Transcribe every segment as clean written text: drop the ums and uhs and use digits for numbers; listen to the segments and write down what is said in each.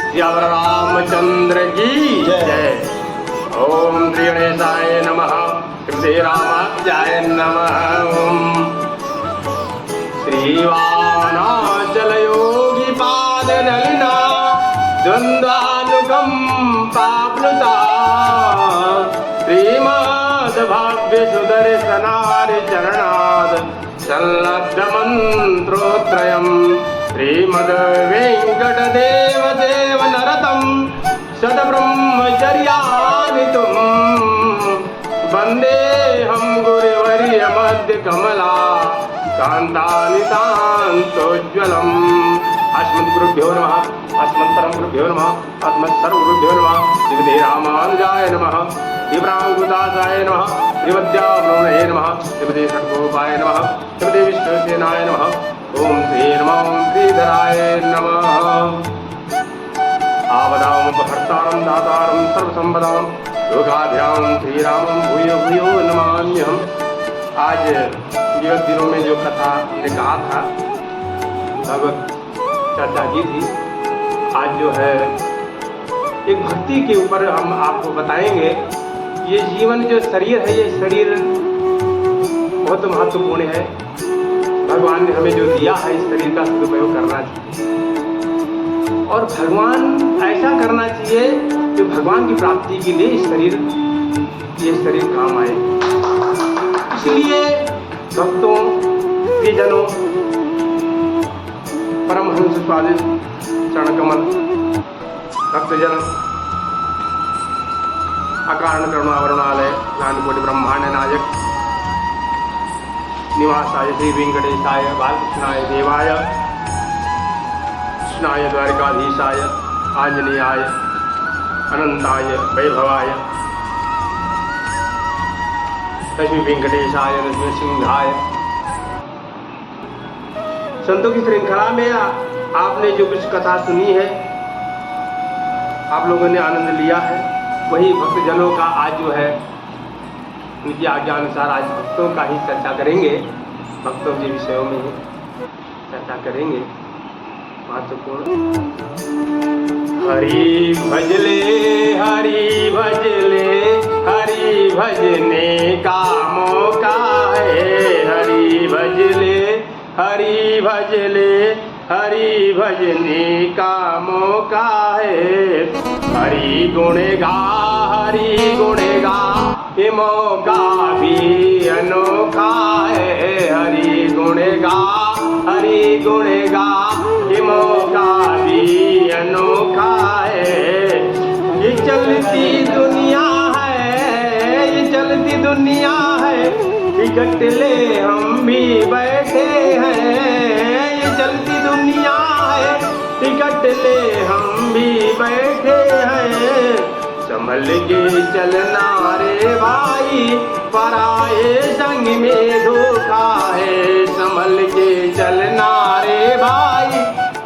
सियावर रामचंद्र की जय। ओम श्री गणेशाय नमः। श्री रामाय नमः। ओम श्रीवानाचल योगी पाद नलिना द्वंद्वानुकंपाप्लुता श्रीमद् भाव्य सुदर्शनारि चरणाद संलब्ध मंत्रोत्रयम् श्रीमद् वेंकटदेव देव नरतं सद्ब्रह्मचर्यानितुं वन्देऽहं गुरुवर्य मध्य कमला कान्तानितान्तोज्ज्वलम्। अस्मद्गुरुभ्यो नमः। अस्मत्परमगुरुभ्यो नमः। अस्मत्सर्वगुरुभ्यो नमः। श्रीमते रामानुजाय नमः। श्रीरामकृतासाय नमः। श्रीमद्यावलोकनाय नमः। श्रीमते षट्कोपाय नमः। श्रीमते विष्णुसेनाय नमः। ओम श्री नमः श्रीधराय नमः। आवदामपहर्तारं दातारं सर्वसंपदां लोकाभ्यां श्रीरामं भूयो भूयो नमाम्यहम्। आज विगत दिनों में जो कथा ने कहा था भगवत चर्चा की थी, आज जो है एक भक्ति के ऊपर हम आपको बताएंगे। ये जीवन जो शरीर है, ये शरीर बहुत महत्वपूर्ण है। भगवान ने हमें जो दिया है इस शरीर का सदुपयोग करना चाहिए और भगवान ऐसा करना चाहिए जो भगवान की प्राप्ति के लिए ये शरीर काम आए। इसलिए भक्तों, प्रियजनों, परमहंस स्वादिष्ट चरणकमल भक्तजन अकारण करुणावरुणालय ज्ञानकोटि ब्रह्मांड नायक निवासाय श्री वेंकटेशाय बालकृष्णाय देवाय कृष्णाय द्वारिकाधीशाय आंजनेयाय अनंताय वैभवाय लक्ष्मी वेंकटेशाय लक्ष्मी सिंहाय। संतों की श्रृंखला में आपने जो कुछ कथा सुनी है, आप लोगों ने आनंद लिया है, वही भक्तजनों का आज जो है उनकी आज्ञा अनुसार आज भक्तों का ही चर्चा करेंगे। भक्तों के विषयों में ही चर्चा करेंगे महत्वपूर्ण। हरि भजले हरि भजले हरि भजने का मौका है। हरि भजले हरि भजले हरि भजने का मौका है। हरि गुण गा ये मौका भी अनोखा है। हरि गुण गा ये मौका भी अनोखा है। ये चलती दुनिया है इकट्ठे हम भी बैठे हैं। ये चलती दुनिया है इकट्ठे हम भी बैठे हैं। संभल के चलना रे भाई पराए संग में धोखा है। संभल के चलना रे भाई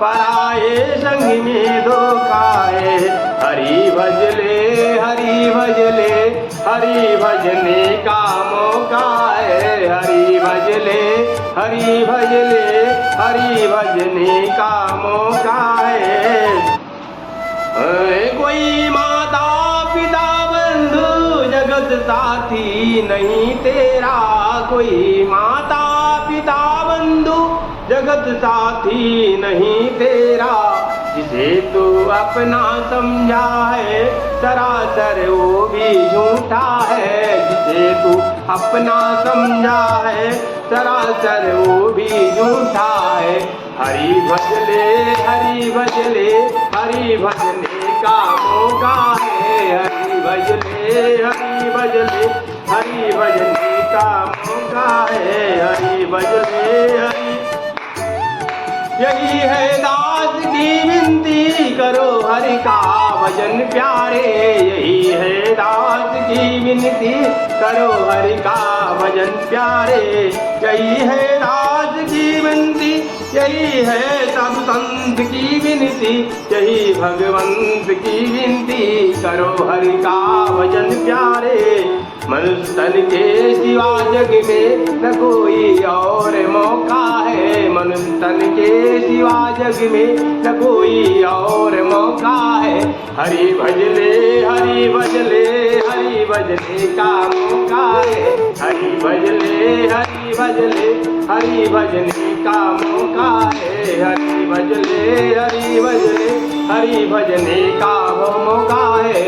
पराए संग में धोखा है। हरि भजले हरि भजने का मौका है। हरि भजने का मौका है। कोई माता पिता बंधु जगत साथी नहीं तेरा। कोई माता पिता बंधु जगत साथी नहीं तेरा। जिसे तू अपना समझा है सरासर वो भी झूठा है। जिसे तू अपना समझा है सरासर वो भी झूठा है। हरि भजले का मौका है। हरि भजने का मौका है। हरि भजले यही है दास की विनती करो हरि का भजन प्यारे। यही है दास की विनती करो हरि का भजन प्यारे। यही है दास की विनती, यही है साधु संत की विनती। यही भगवंत की विनती करो हरि का भजन प्यारे। मनुष्य तन के सिवा जग में न कोई और मौका है। मनुष्य तन के सिवा जग में न कोई और मौका हरि भजले हरि भजले हरि भजले का मौका है, हरि भजले हरि भजले हरि भजने का मौका है, हरि भजले हरि भजले हरि भजने का वो मौका है।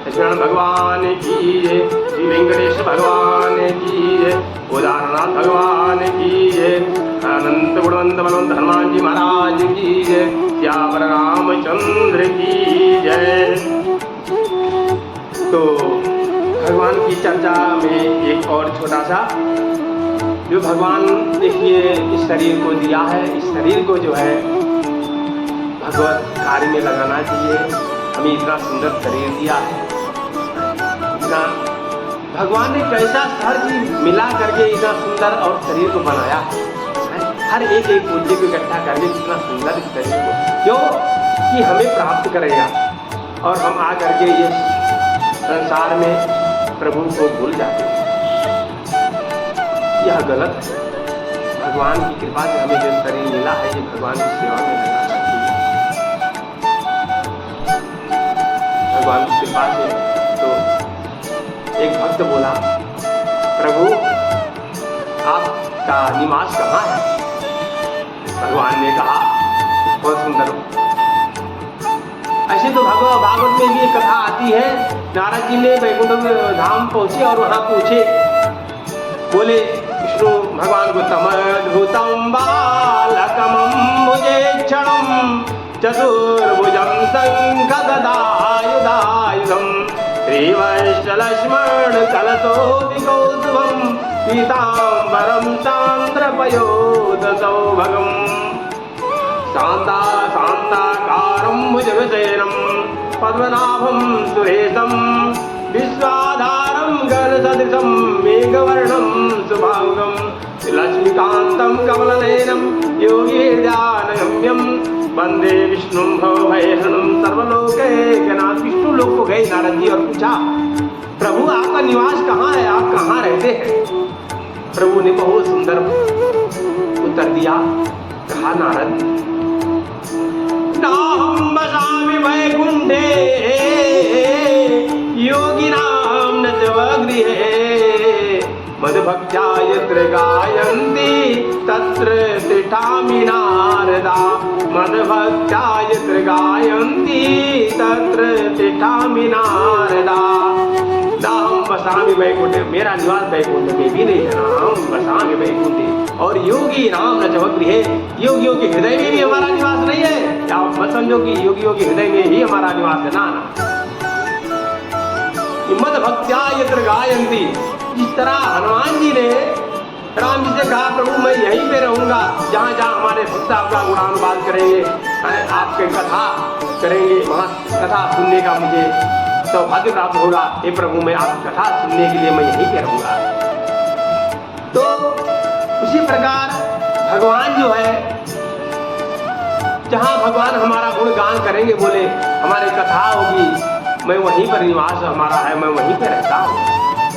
कृष्ण भगवान की जय, श्री वेंकटेश भगवान की जय, उदारनाथ भगवान की जय, अनंत गुणवंत बलवंत हनुमान जी महाराज की जय, श्याम रामचंद्र की जय। तो भगवान की चर्चा में एक और छोटा सा, जो भगवान देखिए इस शरीर को दिया है, इस शरीर को जो है भगवत कार्य में लगाना चाहिए। हमें इतना सुंदर शरीर दिया है, इतना भगवान ने कैसा हर चीज मिला करके इतना सुंदर और शरीर को बनाया है। हर एक एक पूज्य को इकट्ठा करके इतना सुंदर शरीर को, क्यों कि हमें प्राप्त करेगा। और हम आ करके इस संसार में प्रभु को भूल जाते हैं, यह गलत है। भगवान की कृपा से हमें जो शरीर मिला है, ये भगवान की सेवा में लगाना चाहिए। भगवान की कृपा से तो एक भक्त बोला, प्रभु आपका निवास कहाँ है? भगवान ने कहा, बहुत सुंदर। ऐसे तो भागवत में भी एक कथा आती है, नारद जी ने वैकुंठ धाम पहुंचे और वहां पूछे, बोले विष्णु भगवान को, तमद्भुतम बालकमं भुजेक्षणं चतुर्भुजं शंख गदायुधायुधं श्रीवत्सलक्ष्मण कलशोऽधिकौस्तुभं पीताम्बरं सान्द्रपयोधसौभगं शान्ताकारं भुजगशयनं पद्मनाभं सुरेशं विश्वाधारं गणसदृशं मेघवर्णं शुभांगं लक्ष्मीकान्तं कमलनयनं योगीर्ध्यानगम्यं वंदे विष्णुं भवभयहरणं सर्वलोकैकनाथ। विष्णु लोक को गए नारद जी और पूछा, प्रभु आपका निवास कहाँ है, आप कहाँ रहते हैं? प्रभु ने बहुत सुंदर उत्तर दिया, कहा नारद, नाहं वसामि वैकुंठे योगिनां न स्वगृहे मद्भक्त्या यत्र गायन्ति तत्र तिष्ठामि नारदा, मद्भक्त्या यत्र गायन्ति तत्र तिष्ठामि नारदा। नाहं वसामि वैकुंठे, मेरा निवास वैकुंठ में भी नहीं है, नाहं वसामि वैकुंठे। और योगी नाम न स्वगृहे, योगियों के हृदय में भी हमारा निवास नहीं है। आप मत समझो कि योगियों के हृदय में ही हमारा निवास है, ना। मद्भक्त्या यत्र गायन्ति, जिस तरह हनुमान जी ने राम जी से कहा, प्रभु मैं यहीं पे रहूंगा जहाँ जहाँ हमारे भक्त आपका गुणानुवाद करेंगे, आपके कथा करेंगे, वहाँ कथा सुनने का मुझे सौभाग्य प्राप्त होगा। हे प्रभु, मैं आपकी कथा सुनने के लिए मैं यहीं पे रहूंगा। तो उसी प्रकार भगवान जो है, जहाँ भगवान हमारा गुणगान करेंगे, बोले हमारी कथा होगी, मैं वहीं पर निवास हमारा है, मैं वहीं पे रहता हूँ।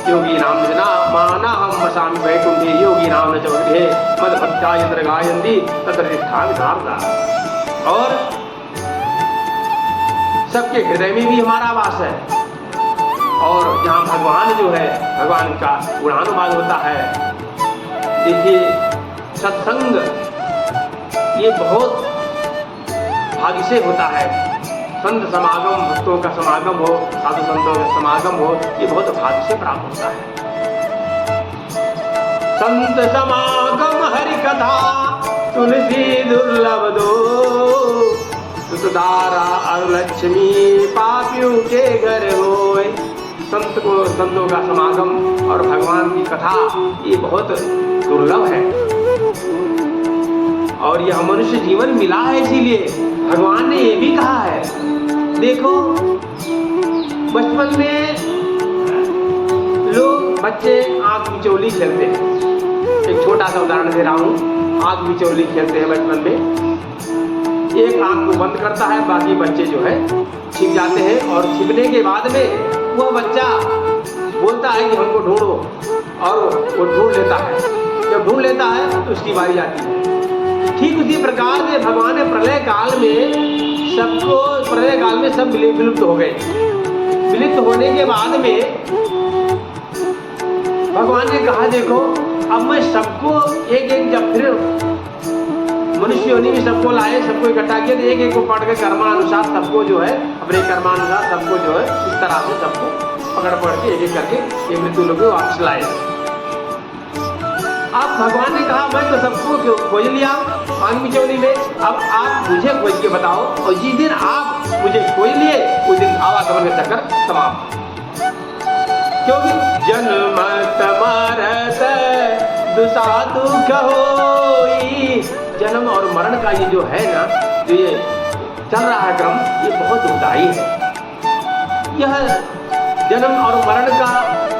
योगी नाम जना माना हम वसामि वैकुंठे योगी नाम न स्वगृहे मद्भक्त्या यत्र गायन्ति तत्र तिष्ठामि नारदा। और सबके हृदय में भी हमारा वास है। और जहाँ भगवान जो है, भगवान का गुणानुवाद होता है। देखिए सत्संग ये बहुत भाग्य से होता है। संत समागम, भक्तों का समागम हो, साधु संतों का समागम हो, ये बहुत भाग्य से प्राप्त होता है। संत समागम हरि कथा तुलसी दुर्लभ दो, सुतदारा और लक्ष्मी पापियों के घर होए। संतों का समागम और भगवान की कथा ये बहुत दुर्लभ है। और यह मनुष्य जीवन मिला है, इसीलिए भगवान ने ये भी कहा है। देखो बचपन में लोग बच्चे आंख बिचौली खेलते हैं। एक छोटा सा उदाहरण दे रहा हूँ। आंख बिचौली खेलते हैं बचपन में, एक आंख को बंद करता है, बाकी बच्चे जो है छिप जाते हैं। और छिपने के बाद में वह बच्चा बोलता है कि हमको ढूंढो, और वो ढूंढ लेता है। जब ढूंढ लेता है तो उसकी बारी आती है। ठीक उसी प्रकार से भगवान ने प्रलय काल में सबको प्रलय काल में सब विलुप्त हो गए। विलुप्त होने के बाद में भगवान ने कहा देखो अब मैं सबको एक एक, जब फिर मनुष्य योनि में सबको लाए, सबको इकट्ठा किया, एक एक को पढ़ के कर्मानुसार सबको जो है अपने कर्मानुसार सबको जो है इस तरह से सबको पकड़ के एक एक करके ये मृत्यु लोग वापस लाए। अब भगवान ने कहा मैं तो सबको खोज लिया मांग चौली में, अब आप मुझे खोज के बताओ, और जिस दिन आप मुझे खोज लिए उस दिन आवागमन का चक्कर समाप्त। क्योंकि जन्म मरत दुसाधु होई, जन्म और मरण का ये जो है ना, जो ये चल रहा है क्रम, ये बहुत दुखदायी है। यह जन्म और मरण का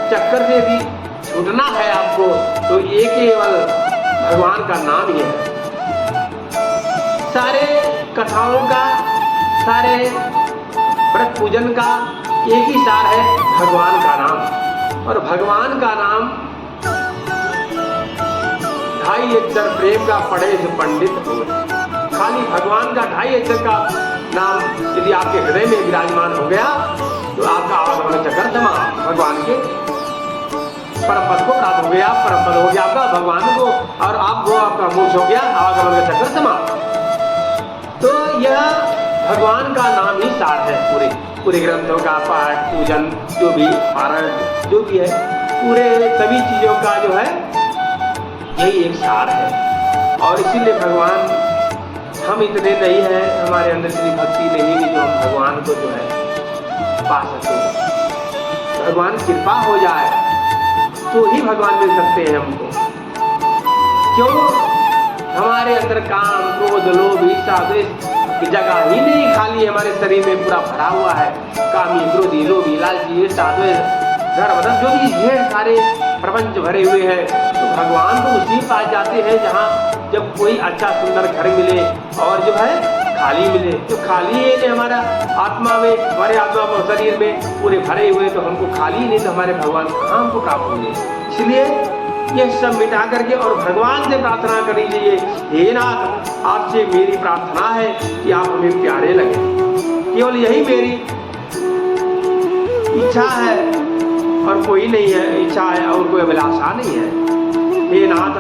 चक्कर से भी छूटना है आपको, तो ये केवल भगवान का नाम ही है। सारे कथाओं का, सारे व्रत पूजन का एक ही सार है, भगवान का नाम। और भगवान का नाम 2.5 अक्षर प्रेम का पढ़े से पंडित हो। खाली भगवान का 2.5 अक्षर का नाम यदि आपके हृदय में विराजमान हो गया तो आपका आवागमन चक्कर समाप्त, भगवान के परम पद को प्राप्त हो गया, परम पद हो गया आपका भगवान को, और आपको आपका मोक्ष हो गया, आवागमन का चक्कर समाप्त। तो यह भगवान का नाम ही सार है। पूरे ग्रंथों का पाठ पूजन जो भी पारण जो भी है, पूरे सभी चीजों का जो है यही एक सार है। और इसीलिए भगवान, हम इतने नहीं है, हमारे अंदर इतनी भक्ति नहीं है जो हम भगवान को जो है पा सके। भगवान कृपा हो जाए तो ही भगवान मिल सकते हैं हमको। क्यों? हमारे अंदर काम क्रोध लोभ ईर्ष्या द्वेष की जगह ही नहीं खाली, हमारे शरीर में पूरा भरा हुआ है। कामी क्रोधी लोभी लालची ईर्ष्या द्वेष धर्म जो भी ढेर सारे प्रपंच भरे हुए हैं, तो भगवान तो उसी पास जाते हैं जहाँ जब कोई अच्छा सुंदर घर मिले और जो है खाली मिले। तो खाली है हमारा आत्मा में, हमारे आत्मा में शरीर में पूरे भरे हुए, तो हमको खाली नहीं तो हमारे भगवान कहाँ हमको प्राप्त होंगे। इसलिए ये सब मिटा करके और भगवान से प्रार्थना करनी चाहिए, हे नाथ आपसे मेरी प्रार्थना है कि आप हमें प्यारे लगे। केवल यही मेरी इच्छा है और कोई नहीं है, इच्छा है और कोई अभिलाषा नहीं है। हे नाथ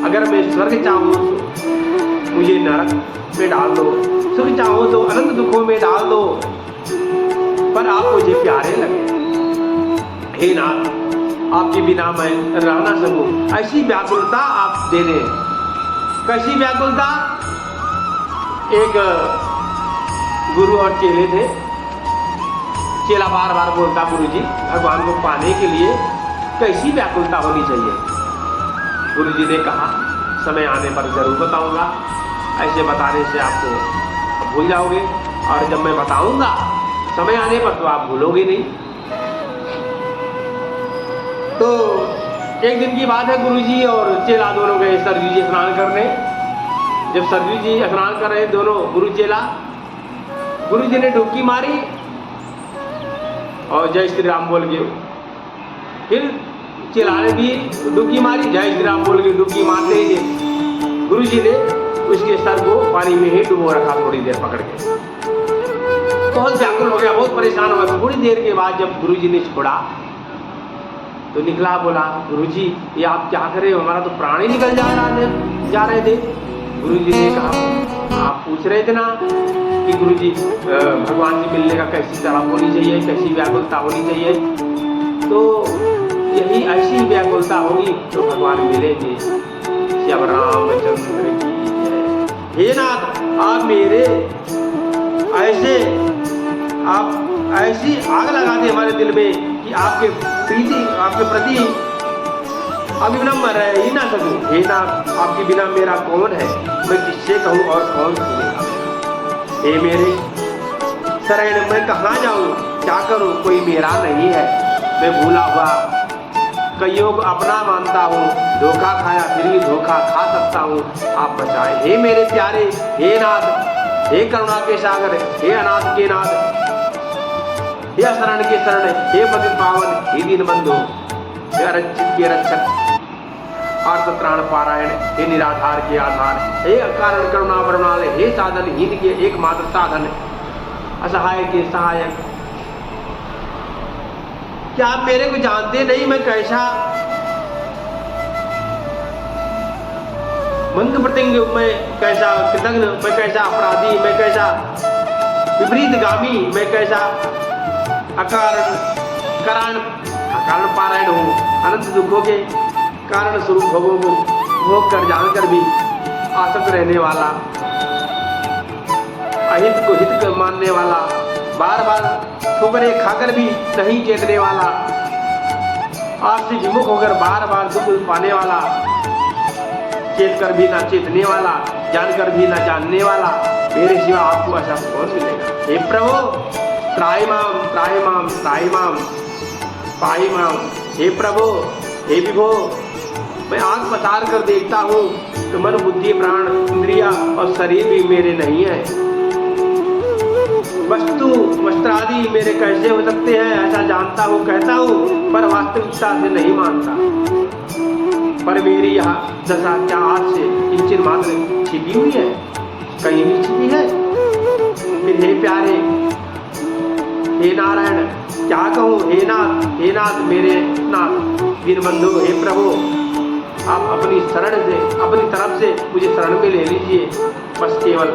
अगर मैं स्वर्ग चाहूँ तो मुझे नरक में डाल दो, सुख चाहो तो अनंत दुखों में डाल दो, पर आप मुझे प्यारे लगे। हे नाथ आपके बिना मैं रह ना सकूं, ऐसी व्याकुलता आप दे दें। कैसी व्याकुलता? एक गुरु और चेले थे। चेला बार बार बोलता गुरुजी भगवान को पाने के लिए कैसी व्याकुलता होनी चाहिए। गुरुजी ने कहा समय आने पर जरूर बताऊंगा, ऐसे बताने से आपको भूल जाओगे, और जब मैं बताऊंगा समय आने पर तो आप भूलोगे नहीं। तो एक दिन की बात है, गुरुजी और चेला दोनों गए सरयू जी स्नान करने। जब सरयू जी स्नान कर रहे दोनों गुरु चेला, गुरुजी ने डुबकी मारी और जय श्री राम बोल के, फिर चेला ने भी डुबकी मारी, जय श्री राम बोल के डुबकी मारते ही गुरुजी ने उसके सर को पानी में ही डुबो रखा थोड़ी देर पकड़ के। बहुत व्याकुल हो गया, बहुत परेशान हो गया। थोड़ी देर के बाद जब गुरुजी ने छोड़ा तो निकला, बोला गुरुजी ये आप क्या कर रहे हो, हमारा तो प्राण ही निकल जा रहे थे। गुरुजी ने कहा आप पूछ रहे थे ना कि गुरुजी भगवान से मिलने का कैसी तरह होनी चाहिए, कैसी व्याकुलता होनी चाहिए, तो यही ऐसी व्याकुलता होगी तो भगवान मिलेंगे। श्याम रामचंद्र की जय। हे नाथ आप मेरे आप ऐसी आग लगा दे हमारे दिल में कि आपके प्रति अभी बिना मैं रह ही ना सकूं। हे नाथ आपके बिना मेरा कौन है, मैं किससे कहूँ और कौन सुनेगा। हे मेरे शरण मैं कहाँ जाऊँ, क्या करूँ, कोई मेरा नहीं है, मैं भूला हुआ कईयों को अपना मानता हूँ, धोखा खाया फिर भी धोखा खा सकता हूँ, आप बचाए। हे मेरे प्यारे, हे नाथ, हे करुणा के सागर, हे अनाथ के नाथ, हे शरण के शरण, हे पतित पावन, हे दीन बंधु, हे अरक्षित के रक्षक, आर्त त्राण पारायण, हे निराधार के आधार, हे कारण करुणा वरुणालय, हे साधन हीन के एकमात्र साधन, असहाय के सहायक। क्या आप मेरे को जानते नहीं? मैं कैसा मंद प्रत्यंग, मैं कैसा कृतज्ञ, मैं कैसा अपराधी, मैं कैसा विपरीतगामी, मैं कैसा अकारण पारायण हूँ। अनंत दुखों के कारण स्वरूप भोगों को भोग कर जानकर भी आसक्त रहने वाला, अहित को हित कर मानने वाला, बार बार ठोकरे खाकर भी नहीं चेतने वाला, आज से विमुख होकर बार बार दुख पाने वाला, चेत कर भी ना चेतने वाला, जानकर भी ना जानने वाला, मेरे सिवा आपको ऐसा कौन मिलेगा? हे प्रभु त्राहि माम त्राहि माम त्राहि माम पाहि माम। हे प्रभु, हे विभो, मैं आंख पसार कर देखता हूँ तो मन बुद्धि प्राण इंद्रिया और शरीर भी मेरे नहीं है। वस्तु वस्त्रादि मेरे कैसे हो सकते हैं ऐसा जानता हूँ, कहता हूँ, पर वास्तविकता से नहीं मानता। पर मेरी यह दशा क्या आज से किंचित मात्र छिपी हुई है? कहीं भी छिपी है? फिर हे प्यारे, हे नारायण, क्या कहूँ? हे नाथ मेरे नाथ दीनबंधु, हे प्रभु, आप अपनी शरण से, अपनी तरफ से मुझे शरण में ले लीजिए। बस केवल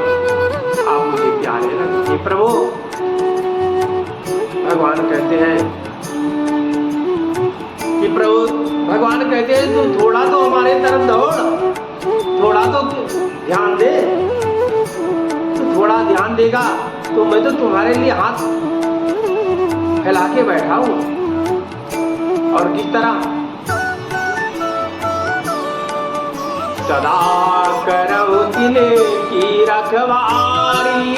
आप मुझे प्यारे लगे। हे प्रभु, भगवान कहते हैं कि भगवान कहते हैं तू थोड़ा तो हमारे तरफ दौड़, थोड़ा तो ध्यान दे। तू थोड़ा ध्यान देगा तो मैं तो तुम्हारे लिए हाथ फैला के बैठा हूं। और किस तरह? सदा करहु तिने की रखवारी,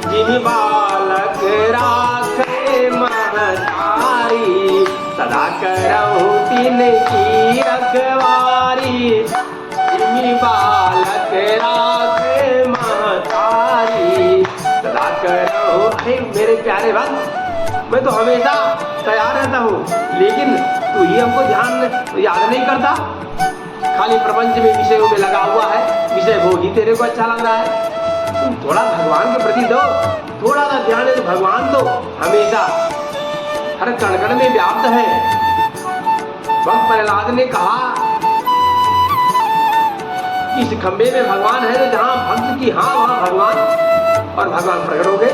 जिन बालक राखे महतारी। सदा करहु तिने की रखवारी, जिन बालक राखे महतारी। सदा करहु। मेरे प्यारे भक्त, मैं तो हमेशा तैयार रहता हूँ, लेकिन तू ही हमको याद नहीं करता। खाली प्रपंच में विषयों में लगा हुआ है, विषय भोग ही तेरे को अच्छा लग रहा है। तुम थोड़ा भगवान के प्रति दो, थोड़ा सा ध्यान है तो भगवान तो हमेशा हर कण कण में व्याप्त है। भक्त प्रहलाद ने कहा, इस खंबे में भगवान है तो जहाँ भक्त की हाँ वहाँ भगवान, और भगवान प्रकट हो गए।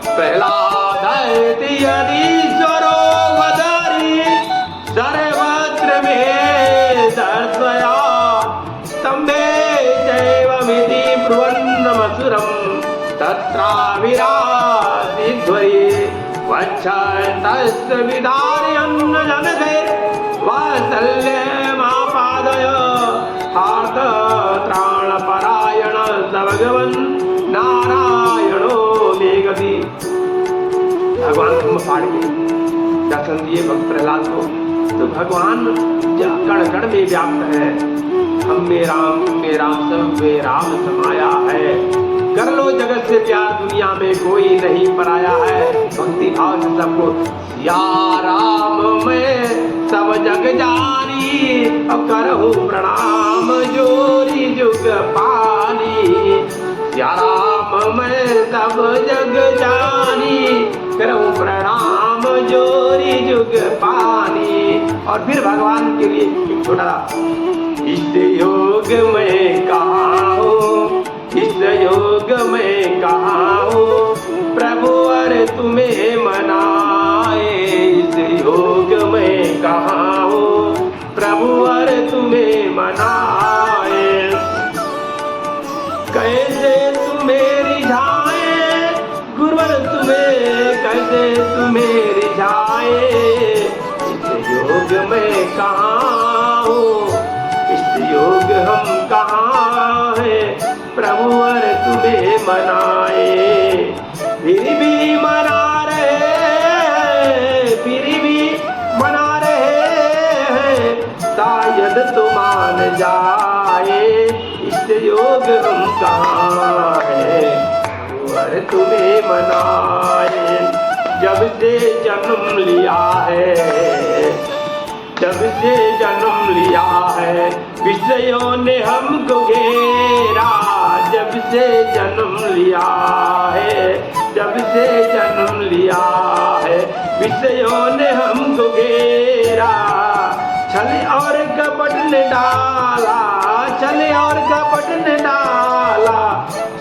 प्रहलाद यदीश्वरो वदरि सर्वत्र में दर्शया, स्तम्भे चैवमिति ब्रुवन्नमसुरं तत्राविरासीद्वये वक्षन्तस्य विधारयन्न जनके वात्सल्यमापादय हार्दत्राणपरायण स भगवन् नारायणो मे गति। भगवान खम्भ फाड़ के दर्शन दिए भक्त प्रहलाद को, तो भगवान कण कण में व्याप्त है। हम में राम सब में राम समाया है। कर लो जगत से प्यार, दुनिया में कोई नहीं पराया है। भक्ति भाव से सबको या राम में सब जग जानी, अब करहु प्रणाम जोरी जुग पानी। या राम में सब जग जानी, करहु प्रणाम जोरी जुग पानी। और फिर भगवान के लिए एक छोटा, इस योग में कहाँ हूँ, इस योग में कहाँ हूँ, प्रभु अरे तुम्हें मनाए। इस योग में कहाँ हूँ, प्रभु अरे तुम्हें मनाए। कैसे तुम्हें रिझाए गुरुवर, तुम्हें कैसे तुम्हें रिझाए। इस योग में कहाँ हूँ, इस योग हम कहाँ है, प्रभु अरे तुम्हें मनाए। फिर भी मना रहे हैं, फिर भी मना रहे हैं, शायद तो मान जाए। इस योग हम कहाँ है, प्रभु अरे तुम्हें मनाए। जब से जन्म लिया है, जब से जन्म लिया है, विषयों ने हमको घेरा। जब से जन्म लिया है, जब से जन्म लिया है विषयों ने हमको घेरा, छल और कपट ने डाला, छल और कपट ने डाला,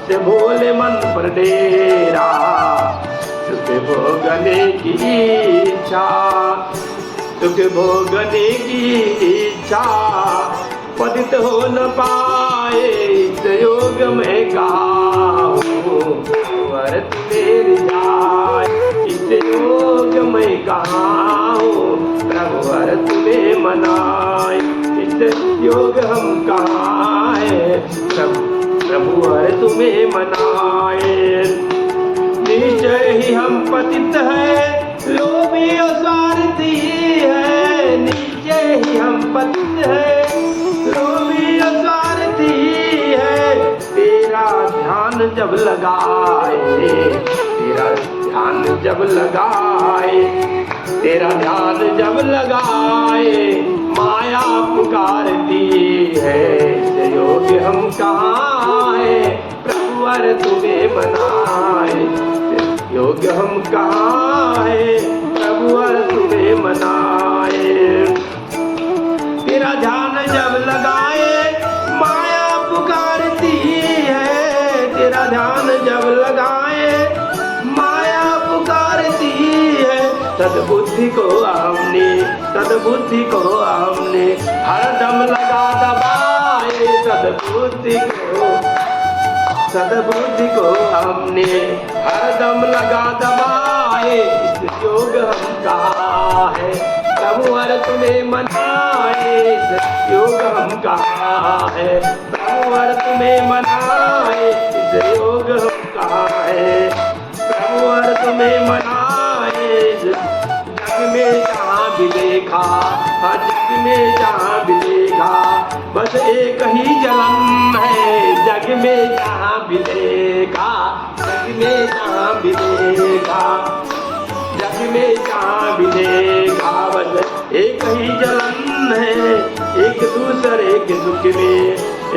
से भोले मन पर डेरा, सुख भोगने की इच्छा, सुख भोगने की इच्छा, पतित हो न पाए इस योग में गाऊं, वर्त मेरी जाए इस योग में गाऊं, प्रभु वर्त में मनाए इस योग हम कहाँ है, प्रभु वर्त में मनाए। निश्चय ही हम पतित है, लोभी और स्वार्थी है, निश्चय ही हम पतित है, लोभी और स्वार्थी है, तेरा ध्यान जब लगाए, तेरा ध्यान जब लगाए, तेरा ध्यान जब लगाए, माया पुकारती है, योग हम कहाँ है, प्रभु वर तुम्हें मनाए, योग हम कहाँ है, प्रभु वर तुम्हें मनाए। तेरा ध्यान जब लगाए माया पुकारती है, तेरा ध्यान जब लगाए माया पुकारती है, सद्बुद्धि को हमने, सद्बुद्धि को हमने हरदम लगा दबाए, सद्बुद्धि को, सद्बुद्धि को हमने हरदम लगा दबाए, इस योग हम कहाँ है, प्रभु वर तुम्हें मनाए, इस योग हम कहाँ है, प्रभु वर तुम्हें मनाए, इस योग हम कहाँ है, प्रभु वर तुम्हें मनाए। जग में जहाँ भी देखा, हाँ जग में जहाँ भी देखा, बस एक ही जलन है, जग में जहाँ भी देखा, जग में जहाँ भी देखा, जग में जहाँ भी देखा, बस एक ही जलन है, एक दूसरे के सुख में,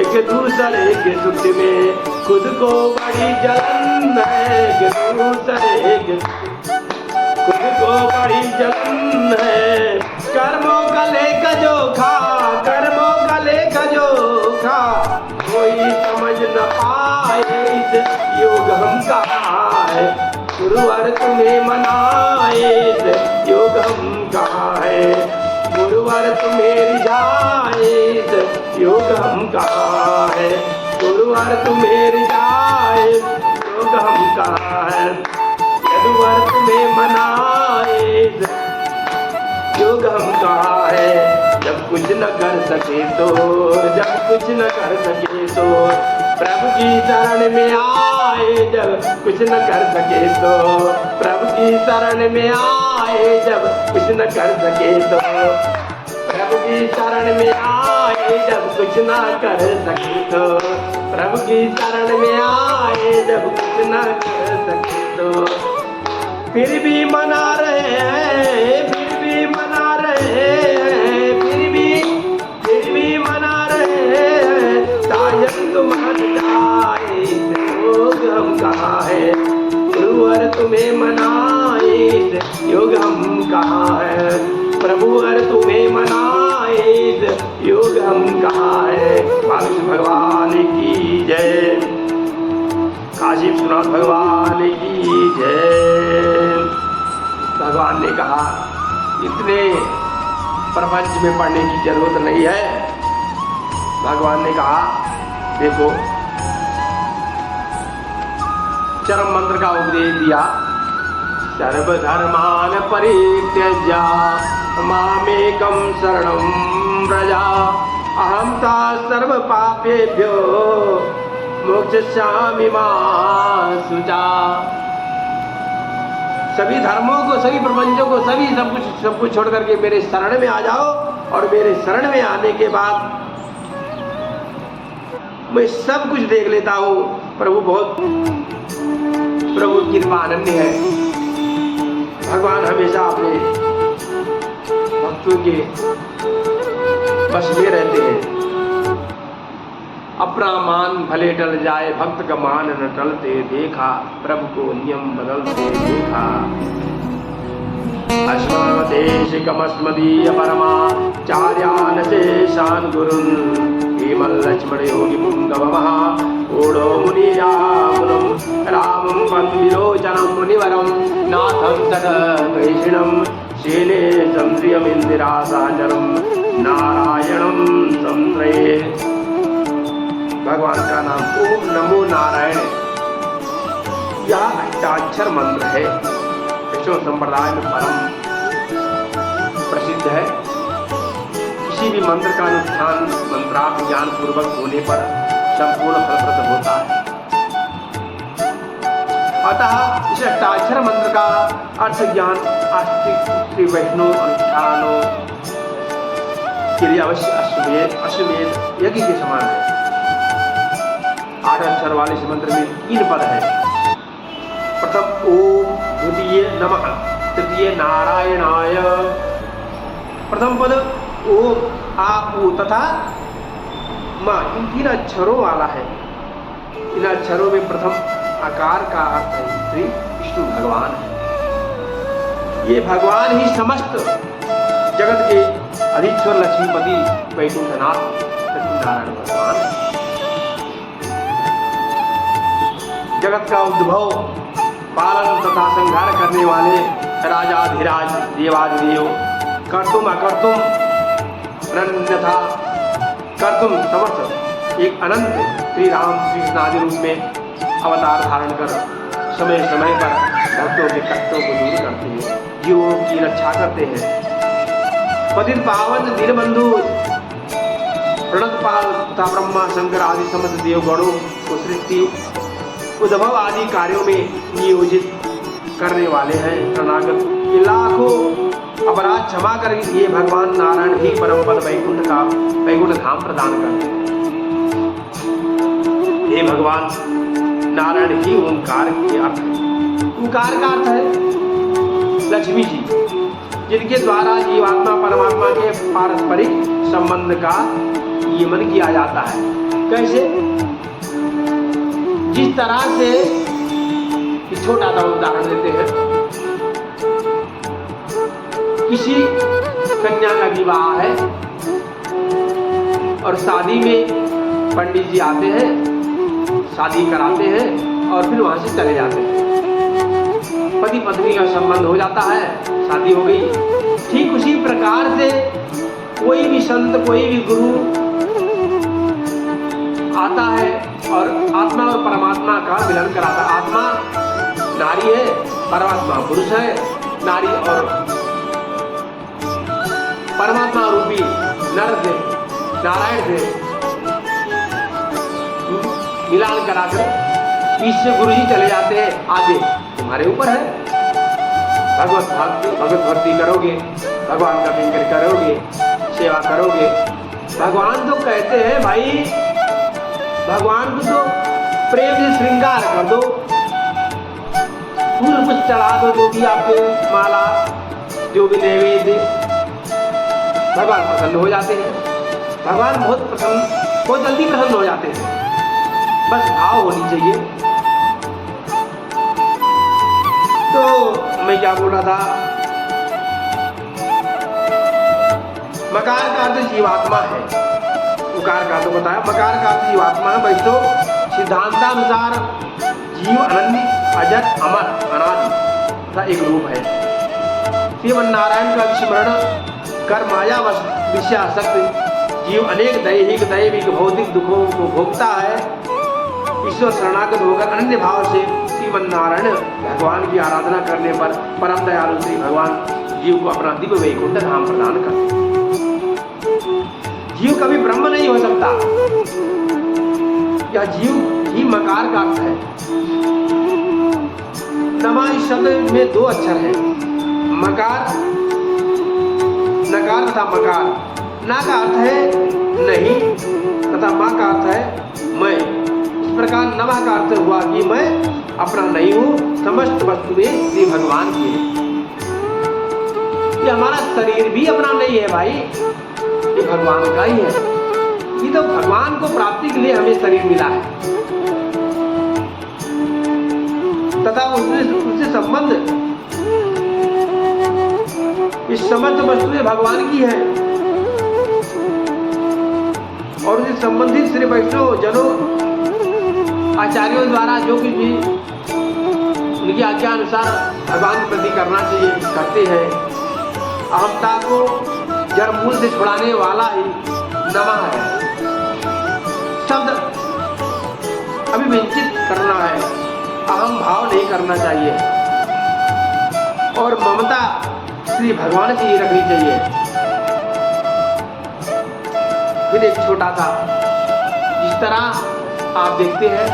एक दूसरे के सुख में, खुद को बड़ी जलन है, एक दूसरे के, खुद को बड़ी जलन है, कर्मों का लेकर जो खा, कर्मों का लेकर जो खा, कोई समझ न पाए इस योग हम कहाँ है, गुरुवर तुम्हें मनाए इस योग हम कहाँ है, गुरुवर तुम्हें रिझाए इस योग हम कहाँ है, गुरुवर तुम्हें रिझाए योग हम कहाँ है, यदुवर तुम्हें मनाए योग हम कहाँ है। जब कुछ न कर सके तो, जब कुछ न कर सके तो, प्रभु की शरण में आए, जब कुछ न कर सके तो, प्रभु की शरण में आए, जब कुछ न कर सके तो, प्रभु की शरण में आए, जब कुछ न कर सके तो, प्रभु की शरण में आए, जब कुछ न कर सके तो, फिर भी मना रहे हैं, फिर भी मना रहे हैं, फिर भी मना रहे हैं, शायद तुम हट जाए, योग हम कहाँ है, गुरुवर तुम्हें मनाए योग हम कहाँ है, प्रभुवर तुम्हें मनाए योग हम कहाँ है। काशी भगवान की जय, काशी विश्वनाथ भगवान की जय। भगवान ने कहा इतने प्रपंच में पढ़ने की जरूरत नहीं है। भगवान ने कहा देखो, चरम मंत्र का उपदेश दिया, सर्वधर्मान परित्यज्य मामेकं शरणं व्रज अहं ता सर्व पापेभ्यो मोक्षयिष्यामि मा शुचा। सभी धर्मों को, सभी प्रपंचों को, सब कुछ छोड़ करके मेरे शरण में आ जाओ, और मेरे शरण में आने के बाद मैं सब कुछ देख लेता हूँ। प्रभु कृपा अनन्य है। भगवान हमेशा अपने भक्तों के बस में रहते हैं। अपना मान भले टल जाए, भक्त का मान न टलते देखा, प्रभु को नियम बदलते देखा। अस्मदेशिकमस्मदीय परमाचार्यान् शेषान् गुरुन् हेमल लक्ष्मण योगी पुंगवमः ऊढो मुनियामुनं रामं वन्दिलोचनं मुनिवरं नाथं सदकैषिणं शेने चन्द्रियमिन्दिरासाचरं नारायणं संत्रये। भगवान का नाम ओम नमो नारायण, यह अष्टाक्षर मंत्र है। वैष्णव संप्रदाय में परम प्रसिद्ध है। किसी भी मंत्र का अनुष्ठान मंत्रार्थ ज्ञान पूर्वक होने पर संपूर्ण फलप्रद होता है। अतः इस अष्टाक्षर मंत्र का अर्थ ज्ञान आस्तिक श्री वैष्णव अनुष्ठानों के लिए अवश्य अश्वमेध यज्ञ के समान है। 8 अक्षर वाले इस मंत्र में 3 पद है। प्रथम ओम, द्वितीय नमः, तृतीय नारायणाय। प्रथम पद ओम आ ऊ तथा म, इन 3 अक्षरों वाला है। इन अक्षरों में प्रथम आकार का अर्थ है श्री विष्णु भगवान है। ये भगवान ही समस्त जगत के अधीश्वर लक्ष्मीपति वैकुंठनाथ लक्ष्मीनारायण भगवान है। जगत का उद्भव, पालन तथा संहार करने वाले राजाधिराज देवाधिदेव, कर्तुम अकर्तुम अनन्यथा कर्तुम समर्थ एक अनंत श्री राम श्री कृष्ण आदि रूप में अवतार धारण कर समय समय पर भक्तों के कष्टों को दूर करते हैं, जीवों की रक्षा करते हैं। पतित पावन दीनबंधु प्रणतपाल तथा ब्रह्मा शंकर आदि समस्त देवगणों को सृष्टि उद्भव आदि कार्यों में नियोजित करने वाले हैं। शरणागत ये लाखों अपराध क्षमा कर ये भगवान नारायण ही परम पद वैकुंठ धाम प्रदान करते हैं। हे भगवान नारायण ही ओंकार के अर्थ है। ओंकार का अर्थ है लक्ष्मी जी, जिनके द्वारा जीवात्मा परमात्मा के पारस्परिक संबंध का नियमन किया जाता है। कैसे? जिस तरह से छोटा सा उदाहरण देते हैं, किसी कन्या का विवाह है और शादी में पंडित जी आते हैं, शादी कराते हैं और फिर वहां से चले जाते हैं। पति पत्नी का संबंध हो जाता है, शादी हो गई। ठीक उसी प्रकार से कोई भी संत, कोई भी गुरु आता है और आत्मा और परमात्मा का मिलन कराता है। आत्मा नारी है, परमात्मा पुरुष है। नारी और परमात्मा रूपी नर से, नारायण से मिलान कराकर पीछे गुरु जी चले जाते हैं। आगे तुम्हारे ऊपर है, भगवत भक्ति करोगे, भगवान का किंकर करोगे, सेवा करोगे। भगवान तो कहते हैं भाई, भगवान को तो प्रेम से श्रृंगार कर दो, फूल कुछ चढ़ा दो, जो भी आपको माला, जो भी नैवेद्य, भगवान प्रसन्न हो जाते हैं। भगवान बहुत जल्दी प्रसन्न हो जाते हैं। बस भाव होनी चाहिए। तो मैं क्या बोल रहा था, मकार का अर्थ जीवात्मा है, उकार का अर्थ बताया। मकार का अर्थ जीवात्मा है। वैष्णव सिद्धांतानुसार जीव अनन्य, अजर, अमर, अनादि का एक रूप है। श्रीमन नारायण का स्मरण कर माया विषयासक्त जीव अनेक दैहिक दैविक भौतिक दुखों को भोगता है। ईश्वर शरणागत होकर अनन्य भाव से श्रीमन नारायण भगवान की आराधना करने पर परम दयालु श्री भगवान जीव को अपना दिव्य वैकुंठ धाम प्रदान करते हैं। जीव कभी ब्रह्म नहीं हो सकता। यह जीव ही मकार का अर्थ है। नमः इस शब्द में 2 अक्षर हैं, मकार, नकार तथा मकार। ना का अर्थ है नहीं तथा मा का अर्थ है मैं। इस प्रकार नमः का अर्थ हुआ कि मैं अपना नहीं हूँ, समस्त वस्तुएं श्री भगवान की है। ये हमारा शरीर भी अपना नहीं है भाई, ये भगवान का ही है। ये तो भगवान को प्राप्ति के लिए हमें शरीर मिला है, तथा उससे संबंध, इस समस्त वस्तुएं भगवान की है और उससे संबंधित श्री वैष्णव जनों आचार्यों द्वारा जो कुछ भी उनकी आज्ञा अनुसार भगवान के प्रति करना चाहिए करते हैं। अहमता को जड़ मूल से छुड़ाने वाला ही नमः है। शब्द अभिव्यंजित करना है, अहम भाव नहीं करना चाहिए और ममता श्री भगवान से ही रखनी चाहिए। फिर एक छोटा सा, जिस तरह आप देखते हैं,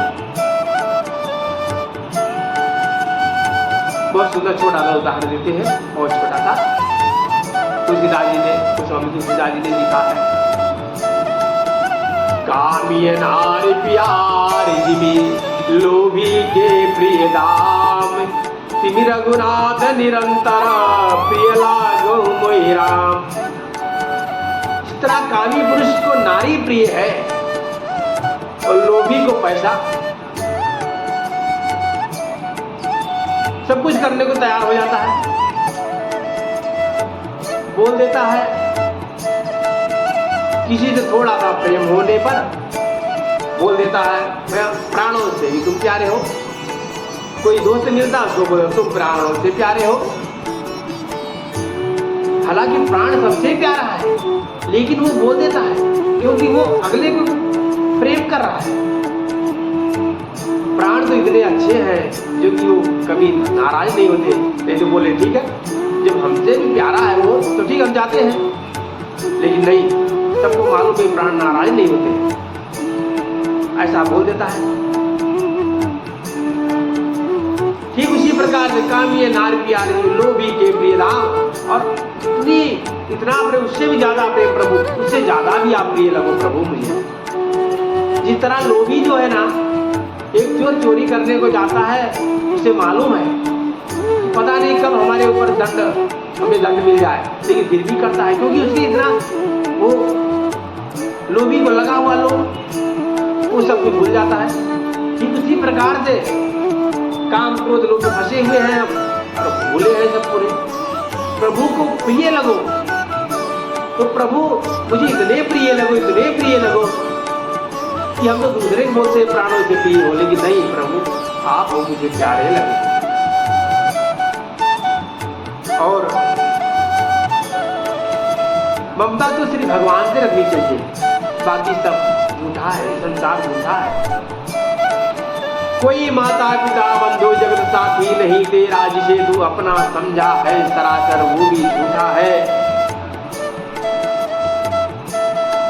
बहुत सुंदर छोटा सा उदाहरण देते हैं, बहुत छोटा सा। तुलसीदास जी ने, स्वामी तुलसीदास जी ने लिखा है, कामिय नारी प्यारी जिमी लोभी के प्रिय दाम, तिमि रघुनाथ निरंतर प्रिय लागो मोहि राम। इस तरह कामी पुरुष को नारी प्रिय है और लोभी को पैसा, सब कुछ करने को तैयार हो जाता है, बोल देता है। किसी से थोड़ा सा प्रेम होने पर बोल देता है, मैं प्राणों से भी तुम प्यारे हो। कोई दोस्त मिलता उसको बोलो तुम प्राणों से प्यारे हो। हालांकि प्राण सबसे प्यारा है, लेकिन वो बोल देता है क्योंकि वो अगले को प्रेम कर रहा है। प्राण तो इतने अच्छे हैं जो कि वो कभी नाराज नहीं होते, नहीं तो बोले ठीक है, जब हमसे भी प्यारा है वो तो ठीक हम जाते हैं, लेकिन नहीं, सबको मालूम है प्राण नाराज नहीं होते, ऐसा बोल देता है। ठीक उसी प्रकार से कामिय नारी प्यारी लोभी के प्रिय राम, और इतना प्रेम, उससे भी ज्यादा प्रेम प्रभु, उससे ज्यादा भी आप प्रिय लगो प्रभु मुझे। जिस तरह लोभी जो है ना, एक चोर चोरी करने को जाता है, उसे मालूम है पता नहीं कब हमारे ऊपर हमें दंड मिल जाए, लेकिन फिर भी करता है क्योंकि उसकी इतना वो लोभी को लगा हुआ लोग वो सब कुछ भूल जाता है। ठीक उसी प्रकार से काम क्रोध लोग फंसे हुए हैं और भूले हैं सब पूरे। प्रभु को प्रिय लगो तो प्रभु मुझे इतने प्रिय लगो, इतने प्रिय लगो कि हम तो दूसरे को बोलते हैं प्राणों से प्रिय हो, लेकिन नहीं प्रभु आप हो मुझे प्यारे लगे। और ममता तो श्री भगवान से रखनी चाहिए, बाकी सब झूठा है, संसार झूठा है। कोई माता पिता बंधु जगत साथी नहीं तेरा, जिसे तू अपना समझा है सरासर वो भी झूठा है।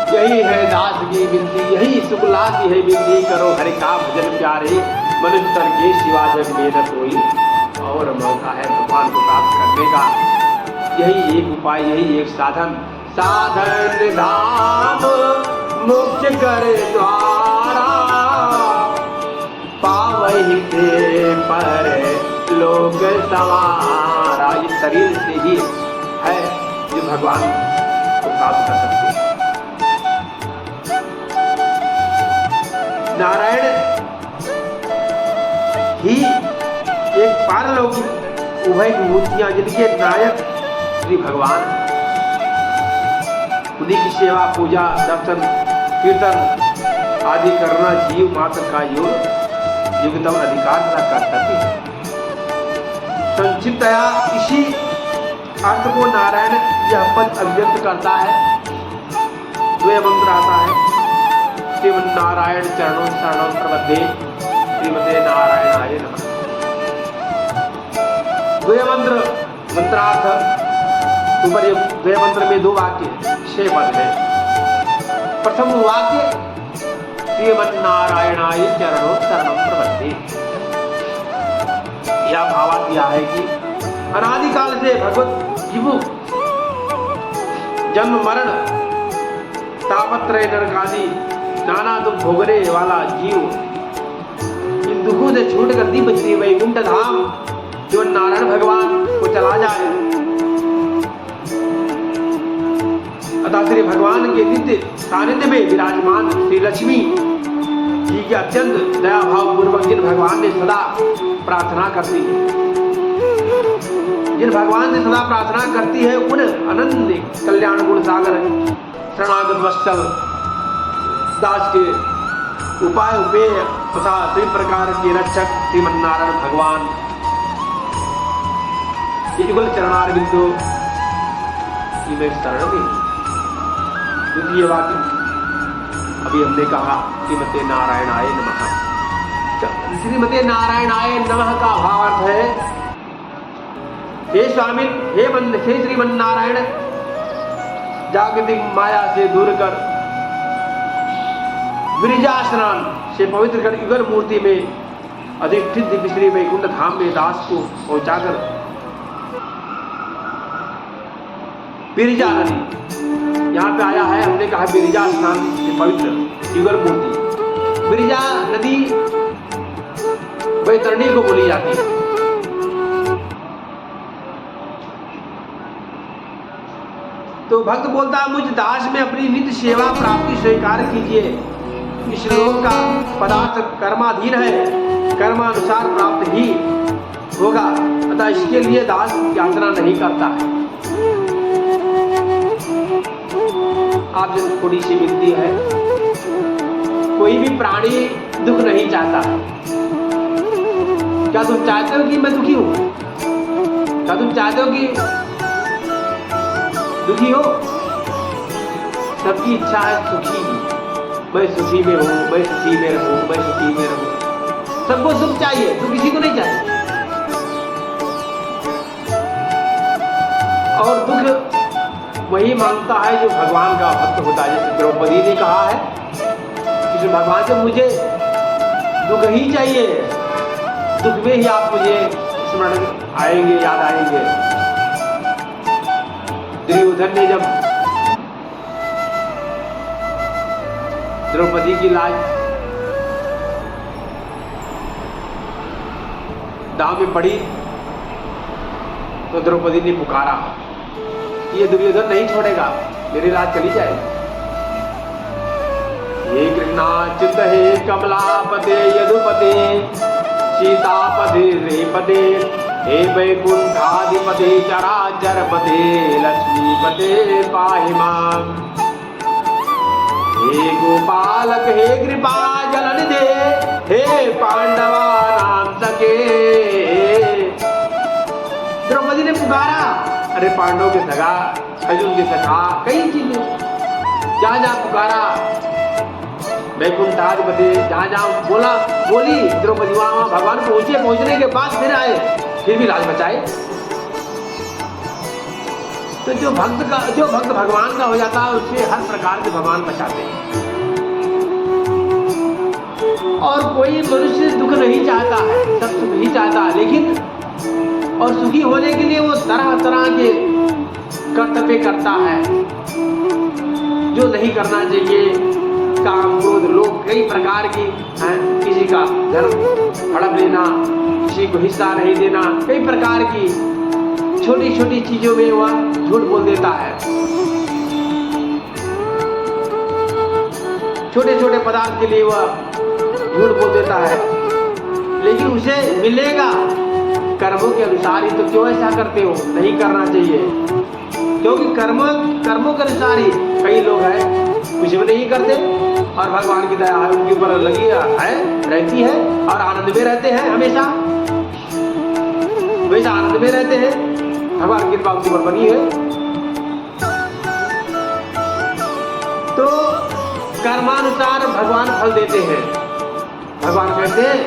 यही है दास की विनती, यही शुक्ला की है विनती, करो हरि का भजन प्यारे, मनुष्य के सिवा जग में न कोई और मौका है भगवान को प्राप्त करने का। यही एक उपाय, यही एक साधन, साधन धाम मुख्य कर द्वारा, पावहि ते पर लोक सवारा। इस शरीर से ही है जो भगवान को प्राप्त कर सकते हैं। नारायण ही एक पारलौकिक उभय विभूतियां, जिनके नायक श्री भगवान, उन्हीं की सेवा पूजा दर्शन कीर्तन आदि करना जीव मात्र का योग्यतम अधिकार तथा कर्तव्य है। संक्षिप्तया इसी अर्थ को नारायण यह पद अभिव्यक्त करता है। द्वय मंत्र आता है, श्रीमन नारायण चरणों शरणं प्रपद्ये, श्रीमते नारायणाय नमः। द्वय मंत्र मंत्रार्थ ऊपर, द्वय मंत्र में 2 वाक्य 6 पद है। प्रथम वाक्य श्रीमन नारायणाय चरणों शरणं प्रपद्ये, यह भावार्थ यह है कि अनादिकाल से भगवत विभु जन्म मरण तापत्रय नरकादि नाना दुख भोगने वाला जीव इन दुखों से छूट कर दिव्य श्री वैकुंठ धाम जो नारायण भगवान को चला जाए, अतः श्री भगवान के नित्य सानिध्य में विराजमान श्री लक्ष्मी जी के अत्यंत दया भाव पूर्वक जिन भगवान ने सदा प्रार्थना करती है, जिन भगवान से सदा प्रार्थना करती है, उन अनंत कल्याण गुण सागर शरणागत वत्सल दास के उपाय उपेय तथा सभी प्रकार के रक्षक श्रीमन्नारायण भगवान युगल चरणारविंदो की मैं शरण में। द्वितीय वाक्य अभी हमने कहा श्रीमते नारायणाय नमः। श्रीमते नारायणाय नमः का भावार्थ है, हे स्वामी, हे श्रीमन्नारायण, जागतिक माया से दूर कर गिरिजा स्नान से पवित्र कर युगल मूर्ति में अधिष्ठित दिव्य श्री वैकुंठ धाम में दास को पहुंचाकर बिरिजा नदी यहाँ पे आया है। हमने कहा बिरिजा स्नान से पवित्र युगल मूर्ति। बिरिजा नदी वैतरणी को बोली जाती है। तो भक्त बोलता है, मुझ दास में अपनी नित्य सेवा प्राप्ति स्वीकार कीजिए। इस लोक का पदार्थ कर्माधीन है, कर्मानुसार प्राप्त ही होगा, अतः इसके लिए दास याचना नहीं करता है। आपसे थोड़ी सी विनती है, कोई भी प्राणी दुख नहीं चाहता। क्या तुम चाहते हो कि मैं दुखी हूं? क्या तुम चाहते हो कि दुखी हो? सबकी इच्छा है सुखी, मैं सुखी में हूं, मैं सुखी में रहूं, मैं सुखी में रहूं। सबको सुख चाहिए, तो किसी को नहीं चाहिए। और दुख वही मांगता है जो भगवान का भक्त होता है। जैसे द्रौपदी ने कहा है कि भगवान से मुझे दुख ही चाहिए, दुख में ही आप मुझे स्मरण आएंगे, याद आएंगे। दुर्योधन ने जब द्रौपदी की लाज दांव में पड़ी तो द्रौपदी ने पुकारा, ये दुर्योधन नहीं छोड़ेगा, मेरी लाज चली जाएगी। हे कृष्णाच्युत, हे कमलापते यदुपते सीतापते रेपते, हे वैकुंठाधिपते चराचरपते लक्ष्मीपते पाहि माम्। हे गोपालक, हे कृपा जलनिधे, हे पांडवानां सखे। द्रौपदी ने पुकारा, अरे पांडवों के सगा, अर्जुन के सखा, कई चीजें जहां जहां पुकारा, वैकुंठाधिपति जहां जहां बोली द्रौपदी, वहां भगवान पहुंचने के बाद फिर आए, फिर भी लाज बचाए। तो जो भक्त भगवान का हो जाता है, उससे हर प्रकार के भगवान बचाते हैं। और कोई मनुष्य दुख नहीं चाहता है, सब सुख ही चाहता है, लेकिन और सुखी होने के लिए वो तरह तरह के कर्तव्य करता है जो नहीं करना चाहिए। काम, क्रोध, लोभ, कई प्रकार की हैं, किसी का धर्म हड़प लेना, किसी को हिस्सा नहीं देना, कई प्रकार की छोटी छोटी चीजों में वह झूठ बोल देता है। छोटे छोटे पदार्थ के लिए वह झूठ बोल देता है, लेकिन उसे मिलेगा कर्मों के अनुसार ही। तो क्यों ऐसा करते हो? नहीं करना चाहिए, क्योंकि कर्मों के अनुसार ही कई लोग हैं कुछ भी नहीं करते और भगवान की दया है उनके ऊपर लगी है, रहती है और आनंद में रहते हैं, हमेशा वैसा आनंद में रहते हैं। भगवान की कृपा उनके ऊपर बनी है। तो कर्मानुसार भगवान फल देते हैं। भगवान कहते हैं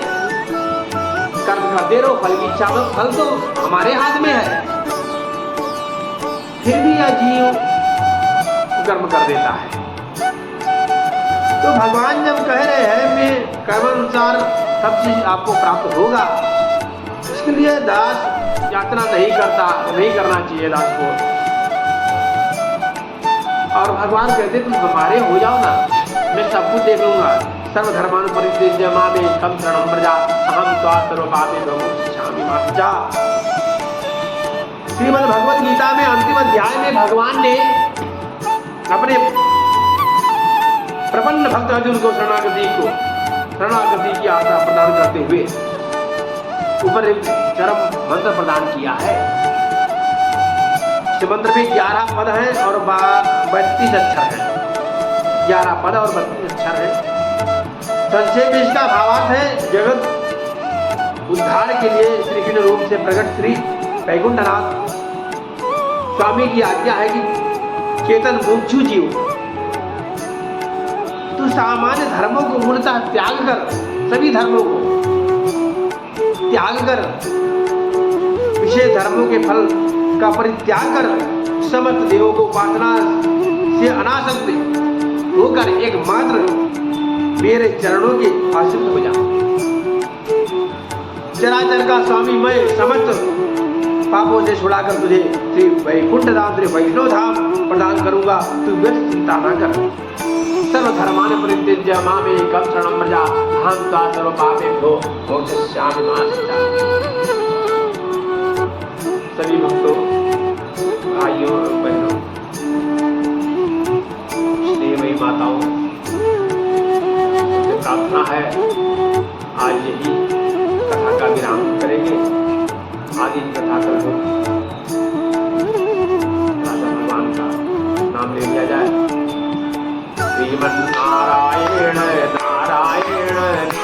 कर्म करते रहो, फल की इच्छा मत, फल तो हमारे हाथ में है। फिर भी यह जीव कर्म कर देता है। तो भगवान जब कह रहे हैं मैं कर्मानुसार सब चीज आपको प्राप्त होगा, इसके लिए दास यात्रा नहीं करना चाहिए दास को। और भगवान कहते तुम हमारे हो जाओ ना, मैं सब कुछ देख लूंगा। सर्वधर्मानुपरित्यज्य मामेकं शरणं व्रज, अहं त्वा सर्वपापेभ्यो मोक्षयिष्यामि मा शुचा। श्रीमद् भगवद गीता में अंतिम अध्याय में भगवान ने अपने प्रपन्न भक्त अर्जुन को शरणागति की आशा प्रदान करते हुए ऊपर एक चरम मंत्र प्रदान किया है। इस मंत्र में 11 पद हैं और 32 अक्षर हैं। 11 पद और 32 अक्षर हैं। संक्षेप में इसका भावार्थ है, जगत उद्धार के लिए श्री कृष्ण रूप से प्रकट श्री वैकुंठनाथ स्वामी की आज्ञा है कि चेतन मुमुक्षु जीव तो सामान्य धर्मों को मूलतः त्याग कर, सभी धर्मों को त्याग कर, विशेष धर्मों के फल का परित्याग कर समस्त देवों को उपासना से अनासक्त होकर एकमात्र मेरे चरणों के आश्रित हो जा। चराचर का स्वामी मैं समस्त पापों से छुड़ाकर तुझे श्री वैकुंठ धाम, श्री वैष्णव धाम प्रदान करूंगा। तू व्यर्थ चिंता न कर। सर्वधर्मान् परित्यज्य मामेकं शरणं व्रज अहं त्वा सर्वपापेभ्यो मोक्षयिष्यामि मा शुचः। सभी भक्तों, भाइयों और बहनों, स्नेहमयी माताओं से प्रार्थना है, आज यही कथा का विराम करेंगे। आदि कथा कर दो, राजा भगवान का नाम ले लिया जाए। श्रीमन्नारायण नारायण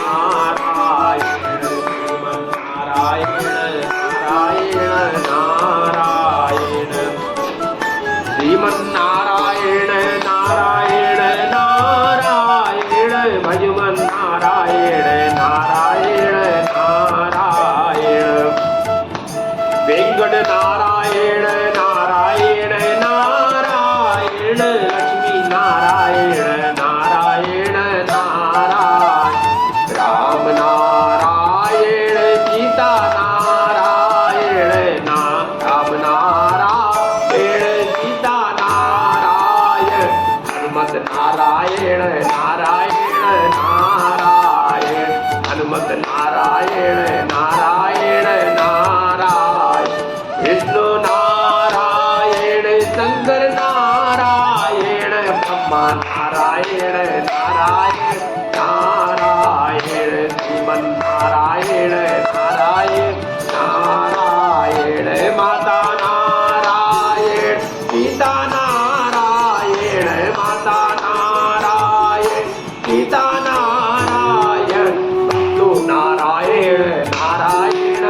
नारायण, श्रीमन्नारायण नारायण नारायण, श्रीमन्नारायण नारायण नारायण, भजमन्नारायण नारायण नारायण, वेंकट नारायण नारायण नारायण, लक्ष्मी नारायण नारायण नारायण, राम नारायण सीता नारायण राम नारायण सीता नारायण, हनुमत नारायण नारायण नारायण, हनुमत नारायण नारायण नारायण, विष्णु नारायण शंकर नारायण, ब्रह्मा नारायण नारायण नारायण, श्रीमन्नारायण नारायण नारायण, माता नारायण सीता नारायण, माता नारायण सीता नारायण, भक्तो नारायण नारायण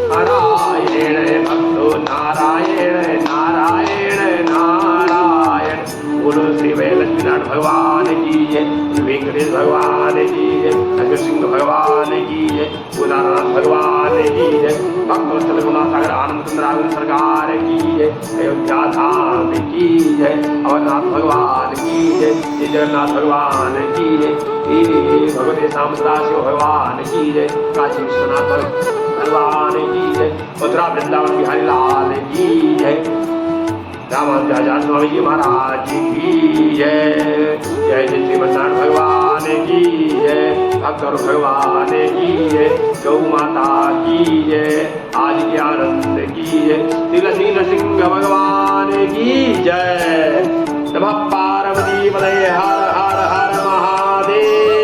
नारायण, भक्तो नारायण नारायण नारायण। बोलो श्री वैलक्ष्मीनाथ भगवान की जय, श्री वेंकटेश भगवान की जय, शंकर सिंह भगवान की जय, उदारनाथ भगवान की जय, भक्तवत्सल गुणासागर आनंद चंद्रावन सरकार की जय, अयोध्या धाम की जय, अमरनाथ भगवान की जय, श्री जगन्नाथ भगवान की जय, श्री भगवते श्याम सदाशिव भगवान की जय, काशी विश्वनाथ भगवान की जय, मथुरा वृंदावन बिहारी लाल की जय, रामानुजाचार्य स्वामी जी महाराज की जय। जय जय श्रीमन्नारायण भगवान की जय, भक्तर भगवान की जय, गौ माता की जय, आज के आनंद की जय, श्री नृसिंह भगवान की जय। नमः पार्वती पतये, हर हर हर महादेव।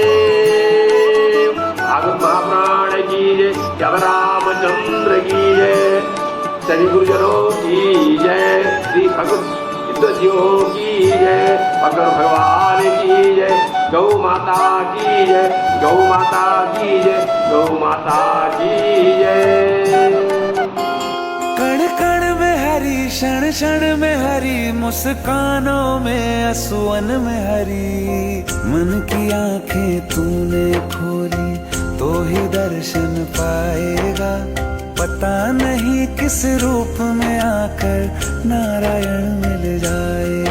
भागवत महापुराण की जय, जब रामचंद्र की जय, सभी गुरुजनों की जय, श्री भगवत सिद्धों की जय, भगवान भगवान की जय, गौ माता की जय, गौ माता की जय, गौ माता की जय। कण कण में हरी, क्षण क्षण में हरी, मुस्कानों में असुवन में हरी, मन की आंखें तूने खोली तो ही दर्शन पाएगा, पता नहीं किस रूप में आकर नारायण मिल जाए।